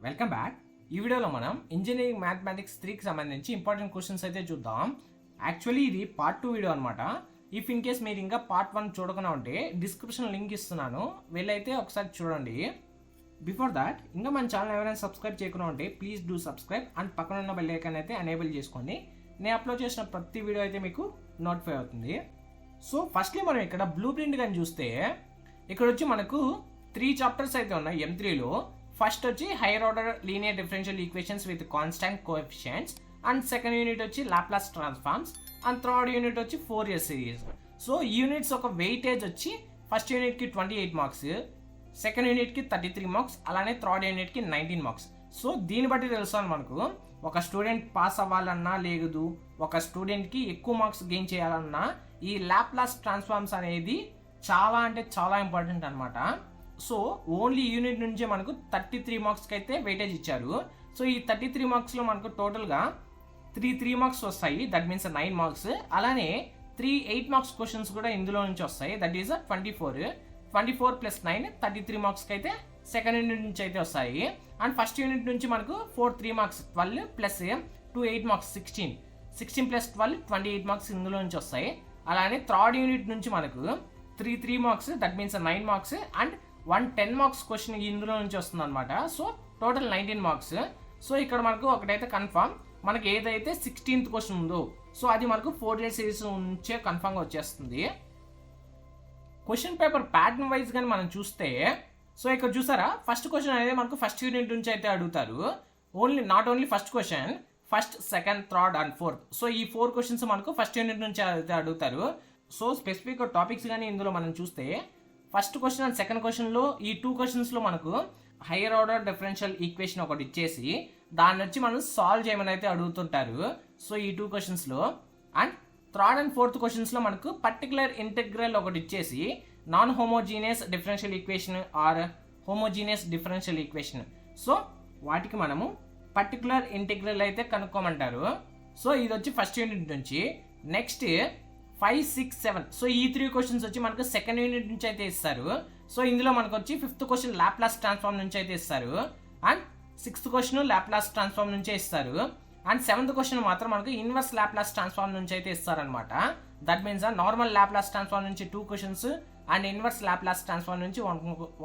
Welcome back. ఈ వీడియోలో మనం ఇంజనీరింగ్ మ్యాథమెటిక్స్ 3కి సంబంధించి ఇంపార్టెంట్ క్వశ్చన్స్ అయితే చూద్దాం. యాక్చువల్లీ ఇది పార్ట్ 2 వీడియో అనమాట. ఇఫ్ ఇన్ కేస్ మీరు ఇంకా పార్ట్ 1 చూడకుండా ఉంటే డిస్క్రిప్షన్ లింక్ ఇస్తున్నాను, వెళ్ళైతే ఒకసారి చూడండి. బిఫోర్ దాట్ ఇంకా మన ఛానల్ ఎవరైనా సబ్స్క్రైబ్ చేయకుండా ఉంటే ప్లీజ్ డూ సబ్స్క్రైబ్ అండ్ పక్కన ఉన్న బెల్ ఐకాన్ అయితే ఎనేబుల్ చేసుకోండి. నేను అప్లోడ్ చేసిన ప్రతి వీడియో అయితే మీకు నోటిఫై అవుతుంది. సో ఫస్ట్లీ మనం ఇక్కడ బ్లూ ప్రింట్ కానీ చూస్తే ఇక్కడ వచ్చి మనకు 3 చాప్టర్స్ అయితే ఉన్నాయి M3లో. ఫస్ట్ వచ్చి higher order linear differential equations with constant coefficients and second unit వచ్చి Laplace transforms and third unit వచ్చి 4 ఇయర్ సిరీస్. సో ఈ యూనిట్స్ ఒక వెయిటేజ్ వచ్చి ఫస్ట్ యూనిట్కి 28 మార్క్స్, సెకండ్ యూనిట్కి 33 మార్క్స్, అలానే థర్డ్ యూనిట్కి 19 మార్క్స్. సో దీన్ని బట్టి తెలుస్తాను మనకు ఒక స్టూడెంట్ పాస్ అవ్వాలన్నా లేదు ఒక స్టూడెంట్కి ఎక్కువ మార్క్స్ గెయిన్ చేయాలన్నా ఈ లాప్లాస్ ట్రాన్స్ఫార్మ్స్ అనేది చాలా అంటే చాలా ఇంపార్టెంట్ అనమాట. సో ఓన్లీ యూనిట్ నుంచే మనకు 33 మార్క్స్కి అయితే వెయిటేజ్ ఇచ్చారు. సో ఈ 33 మార్క్స్లో మనకు టోటల్గా 3 మార్క్స్ వస్తాయి, దట్ మీన్స్ 9 మార్క్స్. అలానే 3 8 మార్క్స్ క్వశ్చన్స్ కూడా ఇందులో నుంచి వస్తాయి, దట్ ఈస్ 24 ప్లస్ 9 33 మార్క్స్కి అయితే సెకండ్ యూనిట్ నుంచి అయితే వస్తాయి. అండ్ ఫస్ట్ యూనిట్ నుంచి మనకు 3 marks 12 plus 2 8 marks 16 plus 12 28 marks ఇందులో నుంచి వస్తాయి. అలానే థర్డ్ యూనిట్ నుంచి మనకు 3 marks, that means 9 marks and 10 marks question ఇందులో నుంచి వస్తుంది అనమాట. So total 19 marks. సో ఇక్కడ మనకు ఒకటైతే కన్ఫర్మ్, మనకి ఏదైతే 16th క్వశ్చన్ ఉందో సో అది మనకు 4 ఇయర్ సిరీస్ నుంచే కన్ఫర్మ్గా వచ్చేస్తుంది. క్వశ్చన్ పేపర్ ప్యాటర్న్ వైజ్ కానీ మనం చూస్తే సో ఇక్కడ చూసారా ఫస్ట్ క్వశ్చన్ అనేది మనకు ఫస్ట్ యూనిట్ నుంచి అయితే అడుగుతారు. Not only first question, first second third and fourth. So ఈ 4 క్వశ్చన్స్ మనకు ఫస్ట్ యూనిట్ నుంచి అయితే అడుగుతారు. సో స్పెసిఫిక్ టాపిక్స్ కానీ ఇందులో మనం చూస్తే ఫస్ట్ క్వశ్చన్ అండ్ సెకండ్ క్వశ్చన్లో ఈ 2 క్వశ్చన్స్లో మనకు హైయర్ ఆర్డర్ డిఫరెన్షియల్ ఈక్వేషన్ ఒకటి ఇచ్చేసి దాన్ని వచ్చి మనం సాల్వ్ చేయమని అయితే అడుగుతుంటారు. సో ఈ 2 క్వశ్చన్స్లో అండ్ థర్డ్ అండ్ ఫోర్త్ క్వశ్చన్స్లో మనకు పర్టికులర్ ఇంటెగ్రల్ ఒకటి ఇచ్చేసి non homogeneous differential equation or homogeneous differential equation. So వాటికి మనము పర్టికులర్ ఇంటెగ్రల్ అయితే కనుక్కోమంటారు. సో ఇది వచ్చి ఫస్ట్ యూనిట్ నుంచి. నెక్స్ట్ 5 6 7 సో ఈ 3 క్వశ్చన్స్ వచ్చి మనకు సెకండ్ యూనిట్ నుంచి అయితే ఇస్తారు. సో ఇందులో మనకు వచ్చి 5th క్వశ్చన్ లాప్లాస్ ట్రాన్స్ఫార్మ్ నుంచి అయితే ఇస్తారు and 6th question Laplace transform నుంచే ఇస్తారు అండ్ 7th క్వశ్చన్ మాత్రం మనకు ఇన్వర్స్ లాప్లాస్ ట్రాన్స్ఫార్మ్ నుంచి అయితే ఇస్తారనమాట. That means normal Laplace transform నుంచి 2 questions and inverse Laplace transform నుంచి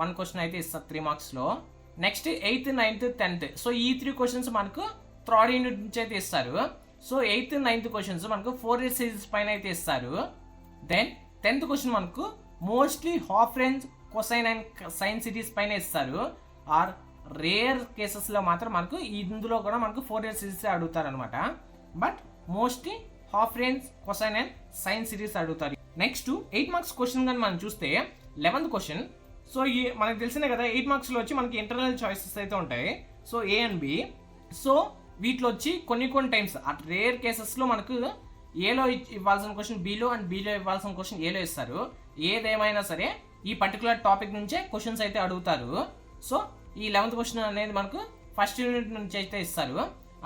1 క్వశ్చన్ అయితే ఇస్తారు 3 మార్క్స్లో. Next 8th 9th 10th so ఈ 3 క్వశ్చన్స్ మనకు థర్డ్ యూనిట్ నుంచి అయితే ఇస్తారు. సో 8th 9th క్వశ్చన్స్ మనకు 4 ఇయర్ సిరీస్ పైన అయితే ఇస్తారు. దెన్ 10th క్వశ్చన్ మనకు mostly half range cosine and sine series పైన ఇస్తారు. ఆర్ రేర్ కేసెస్లో మాత్రం మనకు ఇందులో కూడా మనకు 4 ఇయర్ సిరీస్ అడుగుతారు అనమాట. But mostly half range cosine and sine series అడుగుతారు. నెక్స్ట్ 8 మార్క్స్ క్వశ్చన్ కానీ మనం చూస్తే 11th క్వశ్చన్. సో ఈ మనకు తెలిసినే కదా 8 మార్క్స్లో వచ్చి మనకి ఇంటర్నల్ చాయిసెస్ అయితే ఉంటాయి. So A and B. So వీటిలో వచ్చి కొన్ని టైమ్స్ అట్ రేర్ కేసెస్లో మనకు ఏలో ఇవ్వాల్సిన క్వశ్చన్ బీలో అండ్ బీలో ఇవ్వాల్సిన క్వశ్చన్ ఏలో ఇస్తారు. ఏదేమైనా సరే ఈ పర్టికులర్ టాపిక్ నుంచే క్వశ్చన్స్ అయితే అడుగుతారు. సో ఈ 11th క్వశ్చన్ అనేది మనకు ఫస్ట్ యూనిట్ నుంచి అయితే ఇస్తారు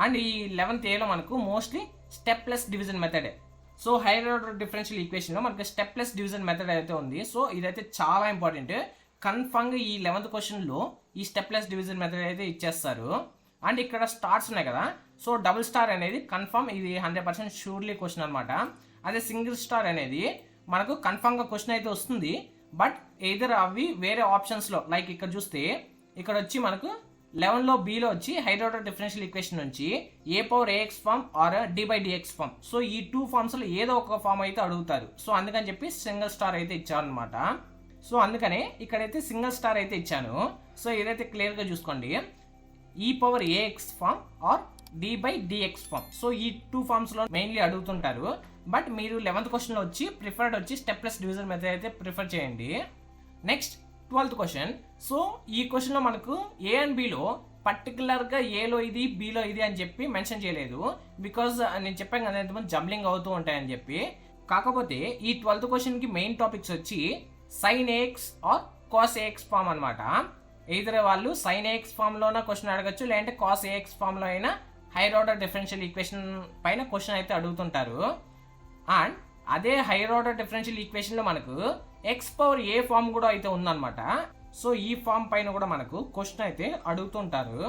అండ్ ఈ 11th ఏలో మనకు mostly step plus division method. So higher order differential ఈక్వేషన్లో మనకు స్టెప్ ప్లస్ డివిజన్ మెథడ్ అయితే ఉంది. సో ఇదైతే చాలా ఇంపార్టెంట్. కన్ఫర్మ్గా ఈ 11th క్వశ్చన్లో ఈ స్టెప్ ప్లస్ డివిజన్ మెథడ్ అయితే ఇచ్చేస్తారు. అండ్ ఇక్కడ స్టార్స్ ఉన్నాయి కదా, సో డబుల్ స్టార్ అనేది కన్ఫర్మ్, ఇది 100% షూర్లీ క్వశ్చన్ అనమాట. అదే సింగిల్ స్టార్ అనేది మనకు కన్ఫర్మ్గా క్వశ్చన్ అయితే వస్తుంది, బట్ ఎయిదర్ అవి వేరే ఆప్షన్స్లో లైక్ ఇక్కడ చూస్తే ఇక్కడ వచ్చి మనకు 11లో బీలో వచ్చి హైయర్ ఆర్డర్ డిఫరెన్షియల్ ఈక్వేషన్ నుంచి a⁴ax form are d/dx form. So ఈ 2 ఫామ్స్లో ఏదో ఒక ఫామ్ అయితే అడుగుతారు. సో అందుకని చెప్పి సింగిల్ స్టార్ అయితే ఇచ్చారనమాట. సో అందుకనే ఇక్కడైతే సింగిల్ స్టార్ అయితే ఇచ్చాను. సో ఏదైతే క్లియర్గా చూసుకోండి, e⁴ax form are d/dx form. So ఈ 2 ఫామ్స్లో మెయిన్లీ అడుగుతుంటారు. బట్ మీరు 11th క్వశ్చన్లో వచ్చి ప్రిఫర్డ్ వచ్చి స్టెప్ ప్లస్ డివిజన్ మెథడ్ అయితే ప్రిఫర్ చేయండి. Next 12th question. సో ఈ క్వశ్చన్లో మనకు A అండ్ Bలో పర్టికులర్గా ఏలో ఇది బీలో ఇది అని చెప్పి మెన్షన్ చేయలేదు, బికాజ్ నేను చెప్పాను కదా ఎంతమంది జంబ్లింగ్ అవుతూ ఉంటాయని చెప్పి. కాకపోతే ఈ 12th క్వశ్చన్కి మెయిన్ టాపిక్స్ వచ్చి sine AX or cos AX form అనమాట. ఎయిదర్ వాళ్ళు సైన్ AX ఫామ్లోనే క్వశ్చన్ అడగచ్చు, లేదంటే కాస్ AX ఫామ్లో అయినా హైయర్ ఆర్డర్ డిఫరెన్షియల్ ఈక్వేషన్ పైన క్వశ్చన్ అయితే అడుగుతుంటారు. అండ్ అదే హైయర్ ఆర్డర్ డిఫరెన్షియల్ ఈక్వేషన్లో మనకు x⁴a ఫామ్ కూడా అయితే ఉందన్నమాట. సో ఈ ఫామ్ పైన కూడా మనకు క్వశ్చన్ అయితే అడుగుతుంటారు.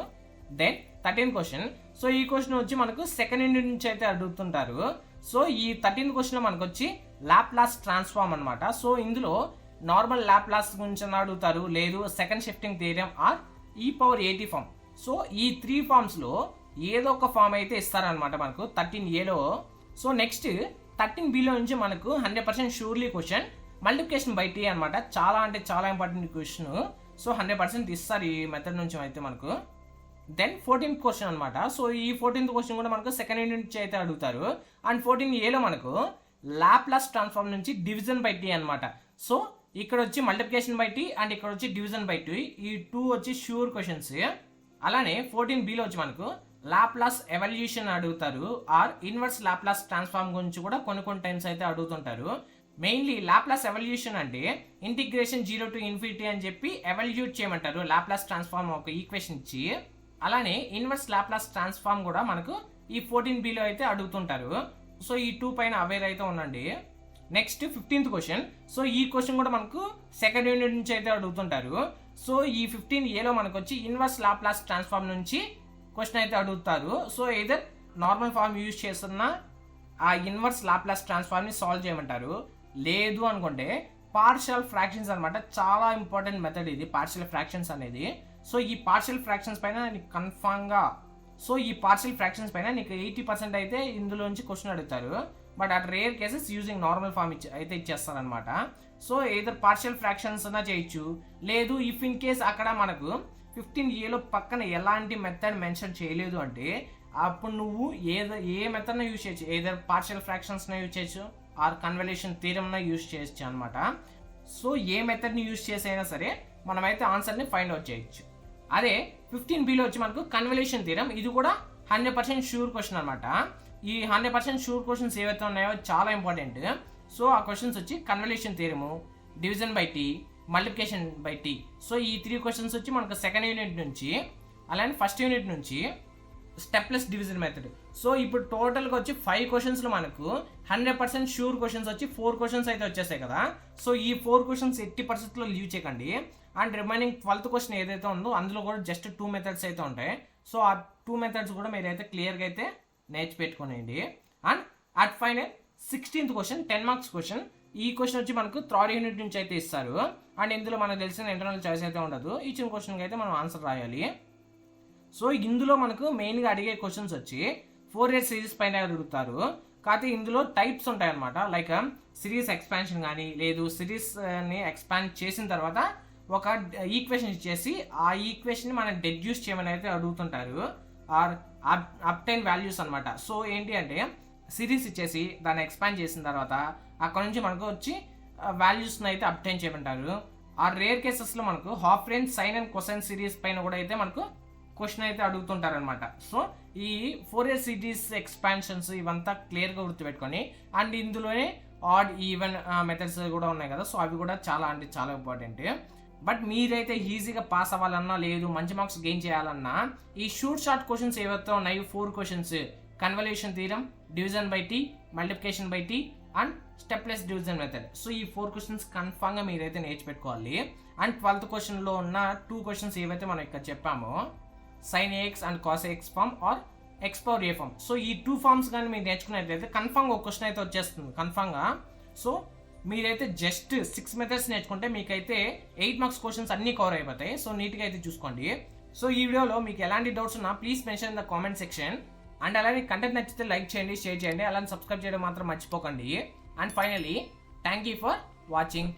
Then 13th question. సో ఈ క్వశ్చన్ వచ్చి మనకు సెకండ్ యూనిట్ నుంచి అయితే అడుగుతుంటారు. సో ఈ 13th క్వశ్చన్ మనకు వచ్చి లాప్లాస్ ట్రాన్స్ఫార్మ్ అనమాట. సో ఇందులో నార్మల్ లాప్లాస్ గురించి అడుగుతారు, లేదు second shifting theorem or e⁻at form. So ఈ 3 ఫార్మ్స్లో ఏదో ఒక ఫామ్ అయితే ఇస్తారనమాట మనకు 13Aలో. సో నెక్స్ట్ 13Bలో నుంచి మనకు 100% surely question multiplication by t అనమాట. చాలా అంటే చాలా ఇంపార్టెంట్ క్వశ్చన్. సో 100% ఇస్తారు ఈ మెథడ్ నుంచి అయితే మనకు. దెన్ 14th క్వశ్చన్ అనమాట. సో ఈ 14th క్వశ్చన్ కూడా మనకు సెకండ్ యూనిట్ నుంచి అయితే అడుగుతారు. అండ్ 14Aలో మనకు లాప్లాస్ ట్రాన్స్ఫార్మ్ నుంచి డివిజన్ బై టీ అనమాట. సో ఇక్కడ వచ్చి మల్టిప్లికేషన్ బై టీ అండ్ ఇక్కడ వచ్చి డివిజన్ బై టీ, ఈ 2 వచ్చి ష్యూర్ క్వశ్చన్స్. అలానే 14Bలో వచ్చి మనకు లాప్లాస్ ఎవల్యూషన్ అడుగుతారు ఆర్ ఇన్వర్స్ లాప్లాస్ ట్రాన్స్ఫార్మ్ గురించి కూడా కొన్ని టైమ్స్ అయితే అడుగుతుంటారు. మెయిన్లీ లాప్లాస్ ఎవల్యూషన్ అంటే ఇంటిగ్రేషన్ 0 to ఇన్ఫినిటీ అని చెప్పి ఎవల్యూట్ చేయమంటారు లాప్లాస్ ట్రాన్స్ఫార్మ్ ఒక ఈక్వేషన్ ఇచ్చి. అలానే ఇన్వర్స్ లాప్లాస్ ట్రాన్స్ఫార్మ్ కూడా మనకు ఈ 14Bలో అయితే అడుగుతుంటారు. సో ఈ 2 పైన అవేర్ అయితే ఉండండి. Next 15th question. సో ఈ క్వశ్చన్ కూడా మనకు సెకండ్ యూనిట్ నుంచి అయితే అడుగుతుంటారు. సో ఈ 15Aలో మనకు వచ్చి ఇన్వర్స్ లాప్లాస్ ట్రాన్స్ఫార్మ్ నుంచి క్వశ్చన్ అయితే అడుగుతారు. So either normal form use చేస్తున్న ఆ ఇన్వర్స్ లాప్లాస్ ట్రాన్స్ఫార్మ్ని సాల్వ్ చేయమంటారు. లేదు అనుకుంటే పార్షియల్ ఫ్రాక్షన్స్ అనమాట. చాలా ఇంపార్టెంట్ మెథడ్ ఇది పార్షియల్ ఫ్రాక్షన్స్ అనేది. సో ఈ పార్షియల్ ఫ్రాక్షన్స్ పైన నీకు కన్ఫామ్గా, సో ఈ పార్షియల్ ఫ్రాక్షన్స్ పైన నీకు 80% అయితే ఇందులో నుంచి క్వశ్చన్ అడుగుతారు. But at rare cases using normal form అయితే ఇచ్చేస్తారనమాట. సో ఏదర్ పార్షియల్ ఫ్రాక్షన్స్ అన్నా చేయొచ్చు, లేదు ఇఫ్ ఇన్ కేస్ అక్కడ మనకు 15Aలో పక్కన ఎలాంటి మెథడ్ మెన్షన్ చేయలేదు అంటే అప్పుడు నువ్వు ఏ మెథడ్న యూజ్ చేయొచ్చు. ఏదర్ పార్షియల్ ఫ్రాక్షన్స్న యూజ్ చేయొచ్చు ఆర్ కన్వల్యూషన్ థియరమ్న యూజ్ చేయొచ్చు అనమాట. సో ఏ మెథడ్ని యూజ్ చేసైనా సరే మనమైతే ఆన్సర్ని ఫైండ్ అవుట్ చేయొచ్చు. అదే 15Bలో వచ్చి మనకు కన్వల్యూషన్ థియరం, ఇది కూడా 100% షూర్ క్వశ్చన్ అనమాట. ఈ 100% షూర్ క్వశ్చన్స్ ఏవైతే ఉన్నాయో చాలా ఇంపార్టెంట్. సో ఆ క్వశ్చన్స్ వచ్చి convolution theorem, division by tea, multiplication by T. So ఈ 3 క్వశ్చన్స్ వచ్చి మనకు సెకండ్ యూనిట్ నుంచి, అలానే ఫస్ట్ యూనిట్ నుంచి స్టెప్లెస్ డివిజన్ మెథడ్. సో ఇప్పుడు టోటల్గా వచ్చి 5 క్వశ్చన్స్లో మనకు 100% షూర్ క్వశ్చన్స్ వచ్చి 4 క్వశ్చన్స్ అయితే వచ్చేసాయి కదా. సో ఈ 4 క్వశ్చన్స్ 80%లో లీవ్ చేయకండి. అండ్ రిమైనింగ్ 12th క్వశ్చన్ ఏదైతే ఉందో అందులో కూడా జస్ట్ 2 మెథడ్స్ అయితే ఉంటాయి. సో ఆ 2 మెథడ్స్ కూడా మీరైతే క్లియర్గా అయితే నేర్చిపెట్టుకోనండి. And at final 16th question 10 marks question. ఈ క్వశ్చన్ వచ్చి మనకు థర్డ్ యూనిట్ నుంచి అయితే ఇస్తారు. అండ్ ఇందులో మనకు తెలిసిన ఇంటర్నల్ చాయిస్ అయితే ఉండదు. ఇచ్చిన క్వశ్చన్కి అయితే మనం ఆన్సర్ రాయాలి. సో ఇందులో మనకు మెయిన్గా అడిగే క్వశ్చన్స్ వచ్చి 4 సిరీస్ పైన అడుగుతారు. కాకపోతే ఇందులో టైప్స్ ఉంటాయి అనమాట. లైక్ సిరీస్ ఎక్స్పాన్షన్ కానీ, లేదు సిరీస్ని ఎక్స్పాండ్ చేసిన తర్వాత ఒక ఈక్వేషన్ ఇచ్చేసి ఆ ఈక్వేషన్ని మనం డెడ్యూస్ చేయమని అయితే అడుగుతుంటారు ఆర్ అబ్టైన్ వాల్యూస్ అనమాట. సో ఏంటి అంటే సిరీస్ ఇచ్చేసి దాన్ని ఎక్స్పాండ్ చేసిన తర్వాత అక్కడ నుంచి మనకు వచ్చి వాల్యూస్ని అయితే అబ్టైన్ చేయమంటారు. ఆ రేర్ కేసెస్లో మనకు half range sine and cosine series పైన కూడా అయితే మనకు క్వశ్చన్ అయితే అడుగుతుంటారు అనమాట. సో ఈ 4 సిరీస్ ఎక్స్పాన్షన్స్ ఇవంతా క్లియర్గా గుర్తుపెట్టుకొని, అండ్ ఇందులోనే ఆడ్ ఈవెన్ మెథడ్స్ కూడా ఉన్నాయి కదా. సో అవి కూడా చాలా అంటే చాలా ఇంపార్టెంట్. బట్ మీరైతే ఈజీగా పాస్ అవ్వాలన్నా, లేదు మంచి మార్క్స్ గెయిన్ చేయాలన్నా ఈ షార్ట్ క్వశ్చన్స్ ఏవైతే ఉన్నాయో 4 questions, convolution theorem, division by tea, multiplication by t and stepless division method. So ఈ 4 క్వశ్చన్స్ కన్ఫామ్గా మీరైతే నేర్చిపెట్టుకోవాలి. అండ్ 12th క్వశ్చన్లో ఉన్న 2 క్వశ్చన్స్ ఏవైతే మనం ఇక్కడ చెప్పామో, sine A X and cos A X form or x⁻a form. So ఈ 2 ఫార్మ్స్ కానీ మీరు నేర్చుకున్నట్లయితే కన్ఫామ్గా ఒక క్వశ్చన్ అయితే వచ్చేస్తుంది కన్ఫామ్గా. సో మీరైతే జస్ట్ 6 మెథడ్స్ నేర్చుకుంటే మీకైతే 8 మార్క్స్ క్వశ్చన్స్ అన్నీ కవర్ అయిపోతాయి. సో నీట్గా అయితే చూసుకోండి. సో ఈ వీడియోలో మీకు ఎలాంటి డౌట్స్ ఉన్నా please mention in the comment section. And అలానే కంటెంట్ నచ్చితే లైక్ చేయండి, షేర్ చేయండి, అలానే సబ్స్క్రైబ్ చేయడం మాత్రం మర్చిపోకండి. And finally thank you for watching.